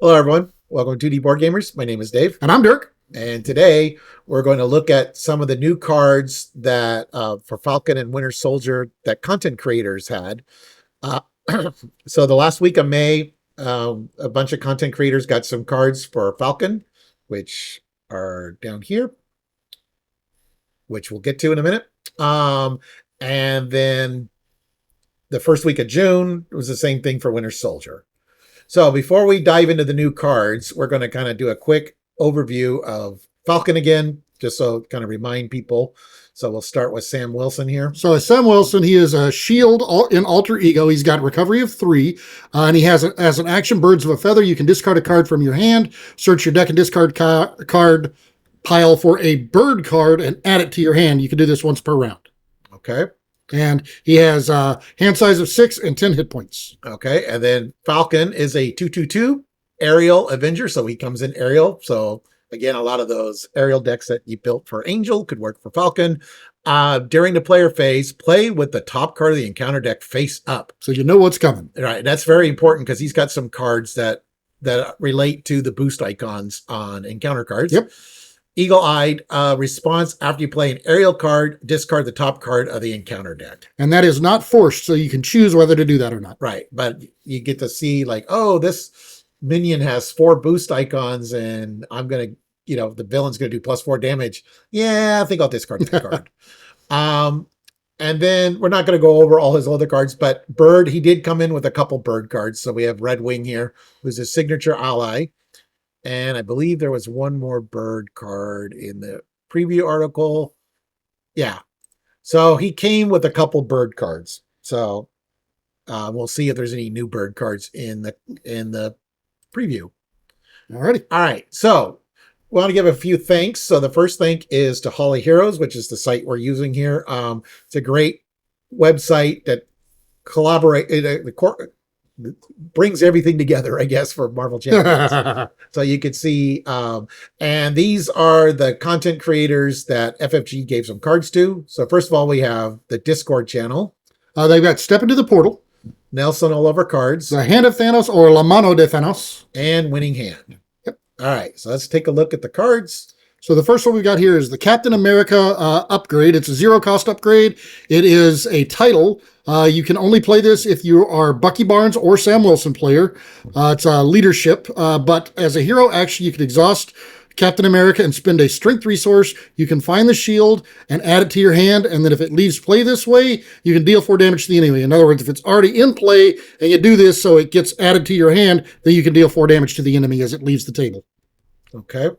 Hello, everyone. Welcome to 2D Board Gamers. My name is Dave. And I'm Dirk. And today we're going to look at some of the new cards that for Falcon and Winter Soldier that content creators had. Uh, so the last week of May, a bunch of content creators got some cards for Falcon, which are down here, which we'll get to in a minute. And then the first week of June was the same thing for Winter Soldier. So before we dive into the new cards, we're going to kind of do a quick overview of Falcon again, just so kind of remind people. So we'll start with Sam Wilson here. So as Sam Wilson, he is a shield in alter ego. He's got recovery of 3, and he has as an action, Birds of a Feather. You can discard a card from your hand, search your deck and discard card pile for a bird card and add it to your hand. You can do this once per round. Okay. And he has hand size of 6 and 10 hit points. Okay. And then Falcon is a 2/2/2 aerial Avenger. So he comes in aerial. So again, a lot of those aerial decks that you built for Angel could work for Falcon. During the player phase, play with the top card of the encounter deck face up. So you know what's coming. Right. That's very important because he's got some cards that relate to the boost icons on encounter cards. Yep. Eagle-eyed response after you play an aerial card, discard the top card of the encounter deck. And that is not forced, so you can choose whether to do that or not. Right. But you get to see like, oh, this minion has 4 boost icons and I'm going to, the villain's going to do +4 damage. Yeah, I think I'll discard that card. And then we're not going to go over all his other cards, but Bird, he did come in with a couple Bird cards. So we have Red Wing here, who's a signature ally. And I believe there was one more Bird card in the preview article. Yeah. So he came with a couple Bird cards. So we'll see if there's any new Bird cards in the preview. Alrighty. All right. So we want to give a few thanks. So the first thank is to Holly Heroes, which is the site we're using here. It's a great website that brings everything together, I guess, for Marvel Champions. So you could see, and these are the content creators that FFG gave some cards to. So first of all, we have the Discord channel. They've got Step Into the Portal, Nelson All Over Cards, The Hand of Thanos or La Mano de Thanos, and Winning Hand. Yep. All right, so let's take a look at the cards. So the first one we've got here is the Captain America upgrade. It's a 0-cost upgrade. It is a title. You can only play this if you are Bucky Barnes or Sam Wilson player. It's a leadership, but as a hero action, you can exhaust Captain America and spend a strength resource. You can find the shield and add it to your hand, and then if it leaves play this way, you can deal 4 damage to the enemy. In other words, if it's already in play and you do this so it gets added to your hand, then you can deal 4 damage to the enemy as it leaves the table. Okay.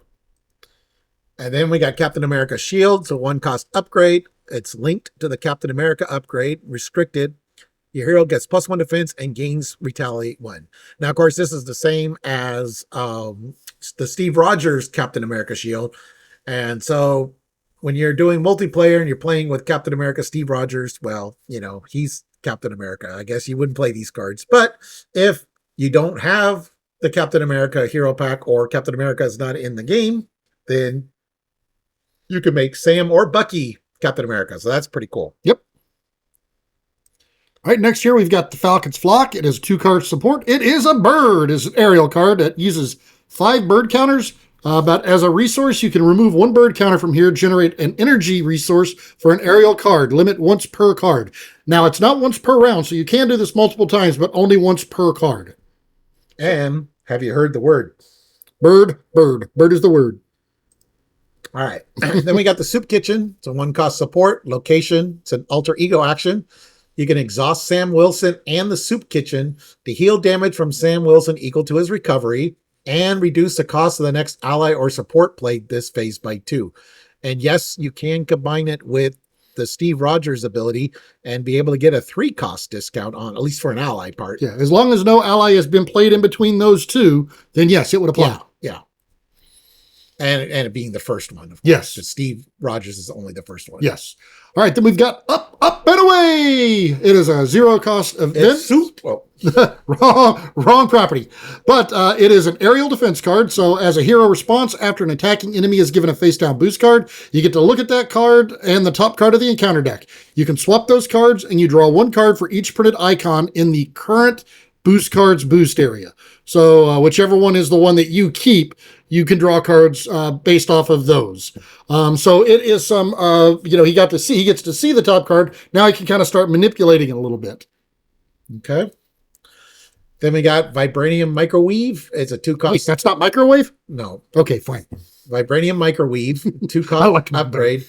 And then we got Captain America Shield, so 1-cost upgrade. It's linked to the Captain America upgrade, restricted. Your hero gets +1 defense and gains retaliate 1. Now, of course, this is the same as the Steve Rogers Captain America Shield. And so when you're doing multiplayer and you're playing with Captain America Steve Rogers, well, he's Captain America. I guess you wouldn't play these cards. But if you don't have the Captain America hero pack or Captain America is not in the game, then you can make Sam or Bucky Captain America. So that's pretty cool. Yep. All right, next here we've got the Falcon's Flock. It is 2-card support. It is a bird. It's an aerial card that uses 5 bird counters. But as a resource, you can remove 1 bird counter from here, generate an energy resource for an aerial card. Limit once per card. Now, it's not once per round, so you can do this multiple times, but only once per card. And have you heard the word? Bird, bird. Bird is the word. All right. Then we got the Soup Kitchen. It's a 1-cost support. Location. It's an alter ego action. You can exhaust Sam Wilson and the Soup Kitchen to heal damage from Sam Wilson equal to his recovery and reduce the cost of the next ally or support played this phase by 2. And yes, you can combine it with the Steve Rogers ability and be able to get a 3-cost discount on, at least for an ally part. Yeah, as long as no ally has been played in between those two, then yes, it would apply. Yeah. And it being the first one, of course. Yes. So Steve Rogers is only the first one. Yes. All right, then we've got Up, Up, and Away. It is a 0-cost event. It's soup. Oh. wrong property. But it is an aerial defense card. So as a hero response, after an attacking enemy is given a face-down boost card, you get to look at that card and the top card of the encounter deck. You can swap those cards, and you draw 1 card for each printed icon in the current boost cards, boost area. So whichever one is the one that you keep, you can draw cards based off of those. So it is some, he gets to see the top card. Now he can kind of start manipulating it a little bit. Okay. Then we got Vibranium Microwave. It's a 2-cost. Wait, that's not microwave? No. Okay, fine. Vibranium Microwave, 2-cost upgrade.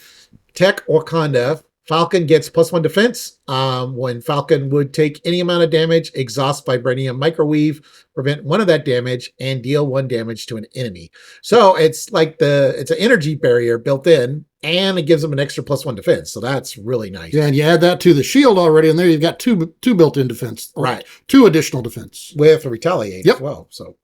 Tech Wakanda. Falcon gets +1 defense. When Falcon would take any amount of damage, exhaust Vibranium Microwave, prevent 1 of that damage, and deal 1 damage to an enemy. So it's like it's an energy barrier built in, and it gives them an extra +1 defense. So that's really nice. Yeah, and you add that to the shield already, and there you've got two built-in defense. Right. 2 additional defense. With Retaliate as well. So.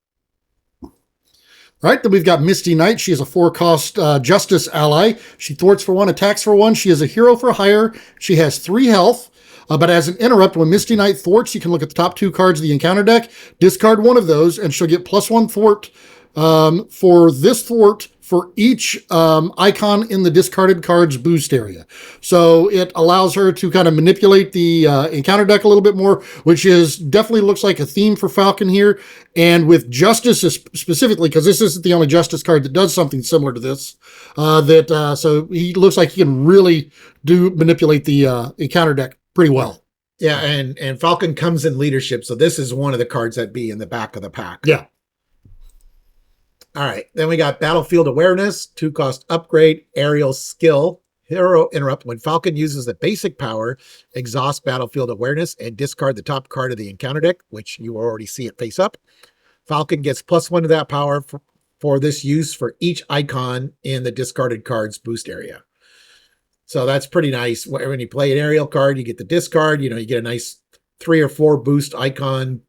All right, then we've got Misty Knight. She is a 4-cost justice ally. She thwarts for 1, attacks for 1. She is a hero for hire. She has 3 health. But as an interrupt, when Misty Knight thwarts, you can look at the top 2 cards of the encounter deck, discard 1 of those, and she'll get +1 thwart for this thwart for each icon in the discarded card's boost area. So it allows her to kind of manipulate the encounter deck a little bit more, which is definitely looks like a theme for Falcon here. And with Justice specifically, because this isn't the only Justice card that does something similar to this, so he looks like he can really manipulate the encounter deck pretty well. Yeah, and Falcon comes in leadership, so this is one of the cards that be in the back of the pack. Yeah. All right, then we got Battlefield Awareness, 2-cost upgrade, Aerial Skill, Hero Interrupt. When Falcon uses the basic power, exhaust Battlefield Awareness and discard the top card of the encounter deck, which you already see it face up. Falcon gets +1 to that power for this use for each icon in the discarded card's boost area. So that's pretty nice. When you play an aerial card, you get the discard, you get a nice 3 or 4 boost icon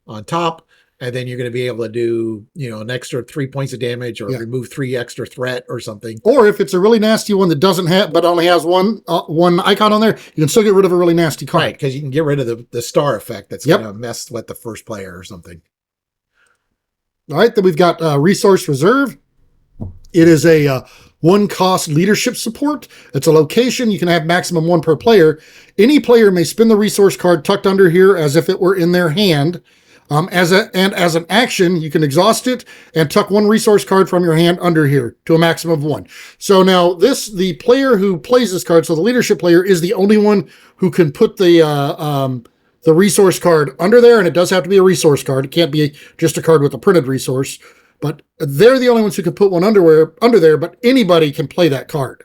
on top. And then you're going to be able to do, an extra 3 points of damage or remove 3 extra threat or something. Or if it's a really nasty one that doesn't have, but only has one icon on there, you can still get rid of a really nasty card. Right, because you can get rid of the star effect that's going to mess with the first player or something. All right, then we've got Resource Reserve. It is a 1-cost leadership support. It's a location. You can have maximum 1 per player. Any player may spin the resource card tucked under here as if it were in their hand. As an action, you can exhaust it and tuck 1 resource card from your hand under here to a maximum of 1. So now the player who plays this card, so the leadership player, is the only one who can put the resource card under there, and it does have to be a resource card. It can't be just a card with a printed resource. But they're the only ones who can put one under there, but anybody can play that card.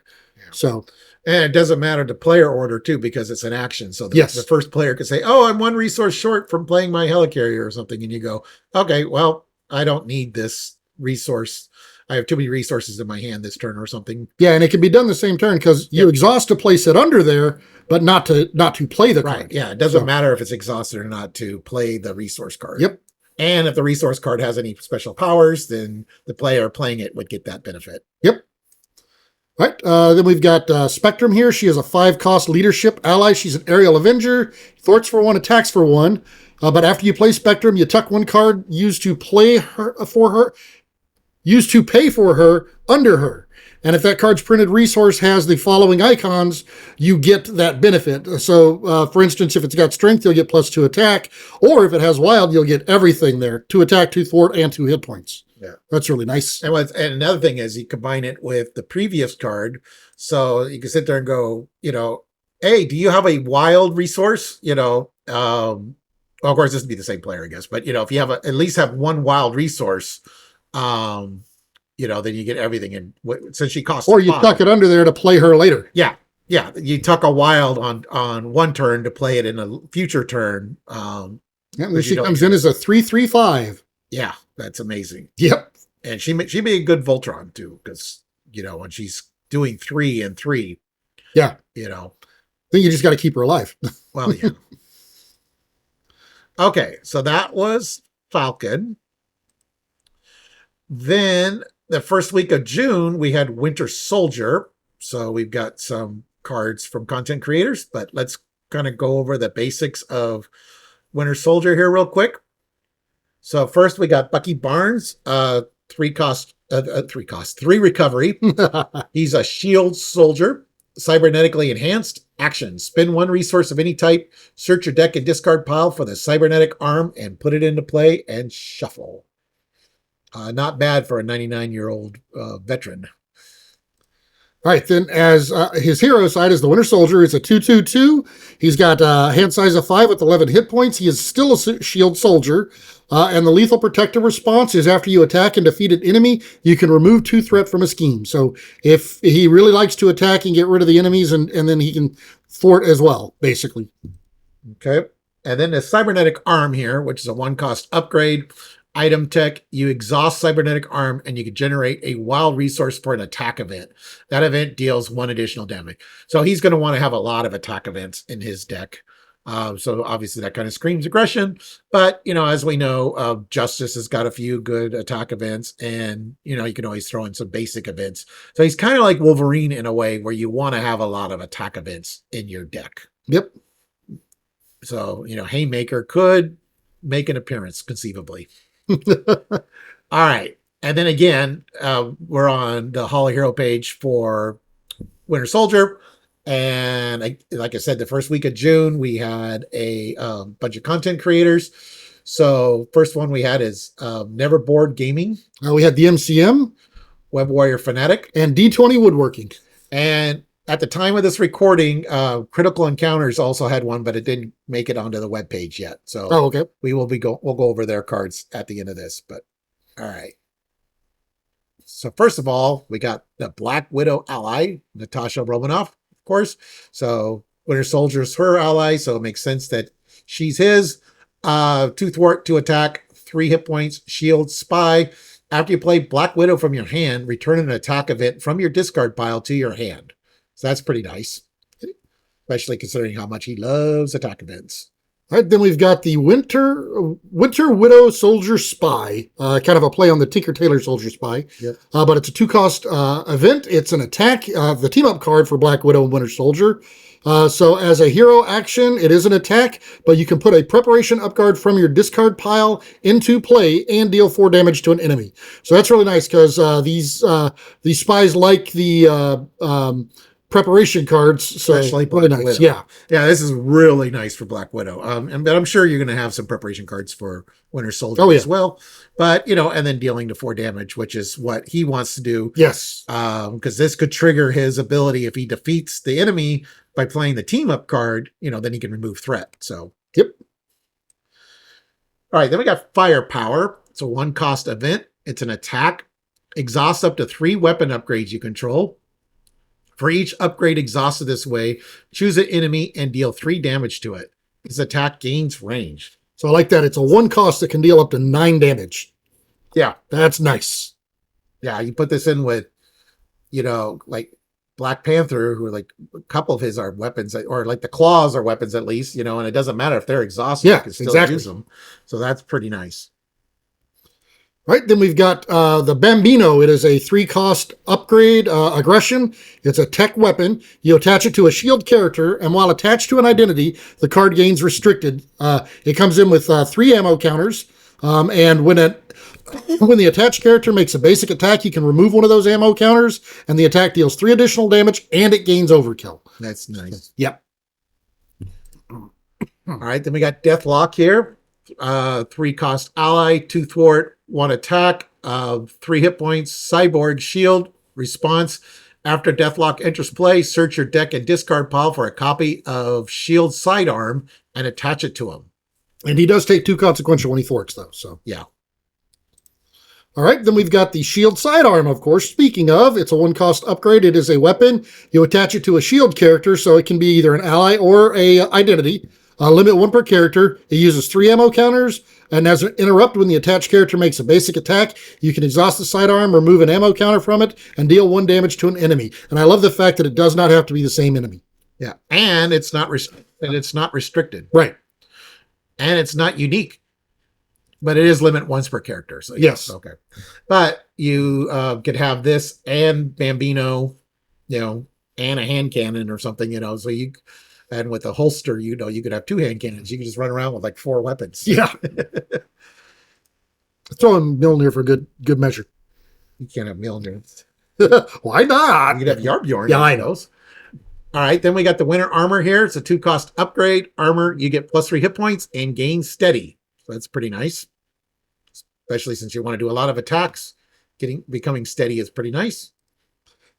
So. And it doesn't matter the player order, too, because it's an action. So the first player could say, oh, I'm 1 resource short from playing my helicarrier or something. And you go, okay, well, I don't need this resource. I have too many resources in my hand this turn or something. Yeah, and it can be done the same turn because you exhaust to place it under there, but not to play the card. Right, yeah. It doesn't matter if it's exhausted or not to play the resource card. Yep. And if the resource card has any special powers, then the player playing it would get that benefit. Yep. All right, then we've got Spectrum here. She is a 5-cost leadership ally. She's an aerial avenger. Thwarts for 1, attacks for 1. But after you play Spectrum, you tuck 1 card used to pay for her under her. And if that card's printed resource has the following icons, you get that benefit. So, for instance, if it's got strength, you'll get +2 attack. Or if it has wild, you'll get everything there. 2 attack, 2 thwart, and 2 hit points. Yeah, that's really nice. And another thing is you combine it with the previous card, so you can sit there and go, hey, do you have a wild resource? Well, of course, this would be the same player, I guess. But if you have at least have 1 wild resource, then you get everything. And since she costs, or you tuck it under there to play her later. Yeah, you tuck a wild on 1 turn to play it in a future turn. And she comes in as a 3/3/5. Yeah, that's amazing. Yep. And she may be a good Voltron too, because when she's doing 3 and 3. Yeah. Then you just got to keep her alive. Well, yeah. Okay, so that was Falcon. Then the first week of June, we had Winter Soldier. So we've got some cards from content creators, but let's kind of go over the basics of Winter Soldier here real quick. So first we got Bucky Barnes, 3 recovery. He's a shield soldier, cybernetically enhanced. Action. Spend one resource of any type, search your deck and discard pile for the cybernetic arm, and put it into play and shuffle. Not bad for a 99-year-old veteran. All right, then as his hero side is the Winter Soldier. It's a 2/2/2. He's got hand size of 5 with 11 hit points. He is still a shield soldier. And the lethal protective response is after you attack and defeat an enemy, you can remove 2 threat from a scheme. So if he really likes to attack and get rid of the enemies, and then he can thwart as well, basically. Okay. And then the cybernetic arm here, which is a 1-cost upgrade. Item tech, you exhaust cybernetic arm and you can generate a wild resource for an attack event. That event deals 1 additional damage. So he's going to want to have a lot of attack events in his deck. So obviously that kind of screams aggression, but as we know, Justice has got a few good attack events, and you can always throw in some basic events. So he's kind of like Wolverine in a way where you want to have a lot of attack events in your deck. Yep. So, Haymaker could make an appearance conceivably. All right. And then again, we're on the Hall of Hero page for Winter Soldier. And like I said, the first week of June, we had a bunch of content creators. So first one we had is Never Board Gaming. We had the MCM. Web Warrior Fanatic. And D20 Woodworking. And at the time of this recording, Critical Encounters also had one, but it didn't make it onto the webpage yet. So okay. We'll go over their cards at the end of this. But all right. So first of all, we got the Black Widow ally, Natasha Romanoff, of course. So Winter Soldier's her ally, so it makes sense that she's his. 2 thwart, 2 attack, 3 hit points, shield, spy. After you play Black Widow from your hand, return an attack event from your discard pile to your hand. So that's pretty nice, especially considering how much he loves attack events. All right, then we've got the Windter Widow Soldier Spy, kind of a play on the Tinker Tailor Soldier Spy. Yep. But it's a 2-cost event. It's an attack, the team-up card for Black Widow and Winter Soldier. So as a hero action, it is an attack, but you can put a preparation up card from your discard pile into play and deal 4 damage to an enemy. So that's really nice because these spies like the preparation cards, so Especially really Black nice. Widow. Yeah, this is really nice for Black Widow. But I'm sure you're going to have some preparation cards for Winter Soldier as well. But and then dealing to 4 damage, which is what he wants to do. Yes, because this could trigger his ability if he defeats the enemy by playing the team up card. Then he can remove threat. So yep. All right, then we got Firepower. It's a 1-cost event. It's an attack. Exhaust up to 3 weapon upgrades you control. For each upgrade exhausted this way, choose an enemy and deal 3 damage to it. This attack gains range. So I like that. It's a 1-cost that can deal up to 9 damage. Yeah. That's nice. Yeah, you put this in with, like Black Panther, who like a couple of his are weapons, or like the claws are weapons at least, and it doesn't matter if they're exhausted. Yeah, you can still exactly. use them. So that's pretty nice. Right, then we've got the Bambino. It is a 3-cost upgrade aggression. It's a tech weapon. You attach it to a shield character, and while attached to an identity, the card gains restricted. It comes in with 3 ammo counters, and when the attached character makes a basic attack, you can remove one of those ammo counters, and the attack deals 3 additional damage, and it gains overkill. That's nice. Yep. All right, then we got Deathlock here. 3-cost ally, 2 thwart, 1 attack, 3 hit points, cyborg, shield, response. After Deathlock enters play, search your deck and discard pile for a copy of shield sidearm and attach it to him. And he does take 2 consequential when he thwarts, though. So yeah. All right, then we've got the shield sidearm, of course. Speaking of, it's a 1-cost upgrade. It is a weapon. You attach it to a shield character, so it can be either an ally or a identity. Limit 1 per character. It uses 3 ammo counters, and as an interrupt when the attached character makes a basic attack, you can exhaust the sidearm, remove an ammo counter from it, and deal 1 damage to an enemy. And I love the fact that it does not have to be the same enemy. Yeah, and it's not restricted. Right. And it's not unique. But it is limit once per character. So yes. Okay. But you could have this and Bambino, and a hand cannon or something, so and with a holster, you could have 2 hand cannons. You could just run around with like 4 weapons. Yeah. Throw in Mjolnir for good measure. You can't have Mjolnir. Why not? You could have Yarbjorn. Yeah, I know. All right, then we got the Winter Armor here. It's a 2-cost upgrade. Armor, you get +3 hit points and gain steady. So that's pretty nice, especially since you want to do a lot of attacks. Becoming steady is pretty nice.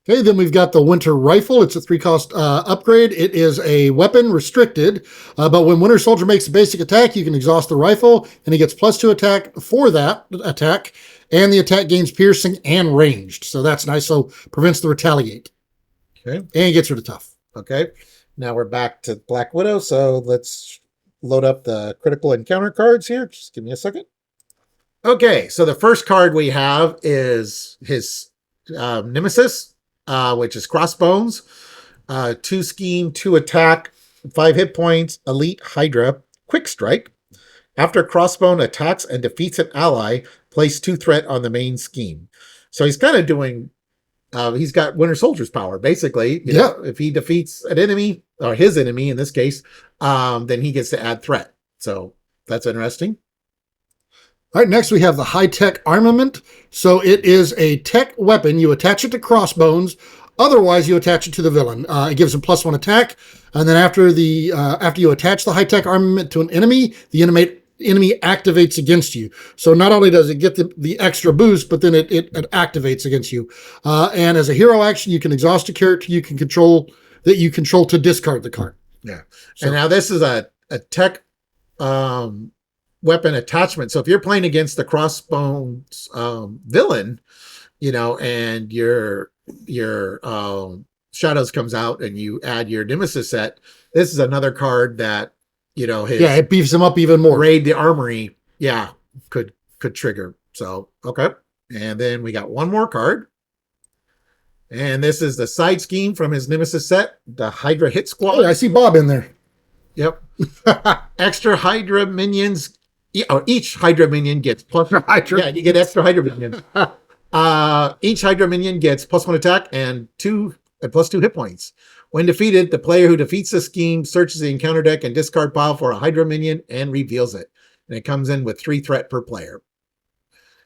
Okay, then we've got the Windter Rifle. It's a 3-cost upgrade. It is a weapon restricted, but when Winter Soldier makes a basic attack, you can exhaust the rifle, and he gets +2 attack for that attack, and the attack gains piercing and ranged. So that's nice. So prevents the retaliate. Okay. And gets rid of tough. Okay, now we're back to Black Widow. So let's load up the critical encounter cards here. Just give me a second. Okay, so the first card we have is his Nemesis, which is Crossbones. 2 scheme, 2 attack, 5 hit points, Elite Hydra, Quick Strike. After Crossbone attacks and defeats an ally, place 2 threat on the main scheme. So he's kind of doing, he's got Winter Soldier's power, basically. You know, if he defeats an enemy, or his enemy in this case, then he gets to add threat. So that's interesting. All right, next we have the high-tech armament. So it is a tech weapon. You attach it to Crossbones. Otherwise, you attach it to the villain. It gives him +1 attack. And then after you attach the high-tech armament to an enemy, the enemy activates against you. So not only does it get the extra boost, but then it activates against you. And as a hero action, you can exhaust a character you control to discard the card. Yeah. So, and now this is a tech weapon attachment. So if you're playing against the Crossbones villain, you know, and your Shadows comes out and you add your Nemesis set, this is another card that, you know, it beefs him up even more. Raid the Armory, could trigger. So okay, and then we got one more card, and this is the side scheme from his Nemesis set, the Hydra Hit Squad. Hey, I see Bob in there. Yep. Extra Hydra minions. Each Hydra minion gets Hydra. Yeah, you get extra Hydra minions. Each Hydra minion gets +1 attack and +2 hit points. When defeated, the player who defeats the scheme searches the encounter deck and discard pile for a Hydra minion and reveals it. And it comes in with 3 threat per player.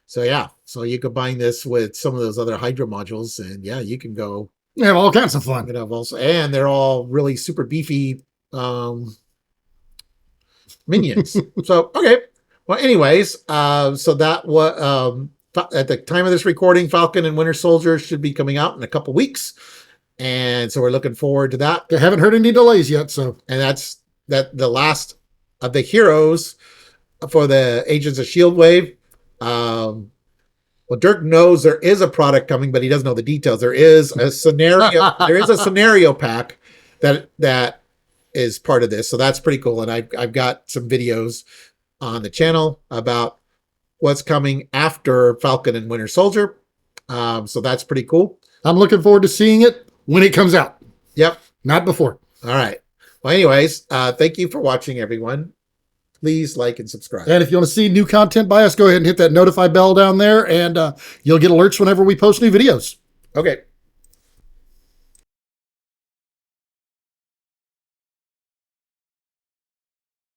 So yeah, so you combine this with some of those other Hydra modules, and yeah, you can go. You have all kinds of fun. You know, also, and they're all really super beefy minions. So okay. Well, anyways, so that was at the time of this recording, Falcon and Winter Soldier should be coming out in a couple weeks, and so we're looking forward to that. I haven't heard any delays yet, so and that's the last of the heroes for the Agents of S.H.I.E.L.D. wave. Well, Dirk knows there is a product coming, but he doesn't know the details. There is a scenario. There is a scenario pack that is part of this, so that's pretty cool. And I've got some videos on the channel about what's coming after Falcon and Winter Soldier. So that's pretty cool. I'm looking forward to seeing it when it comes out. Yep. Not before. All right. Well, anyways, thank you for watching, everyone. Please like and subscribe. And if you want to see new content by us, go ahead and hit that notify bell down there, and you'll get alerts whenever we post new videos. Okay.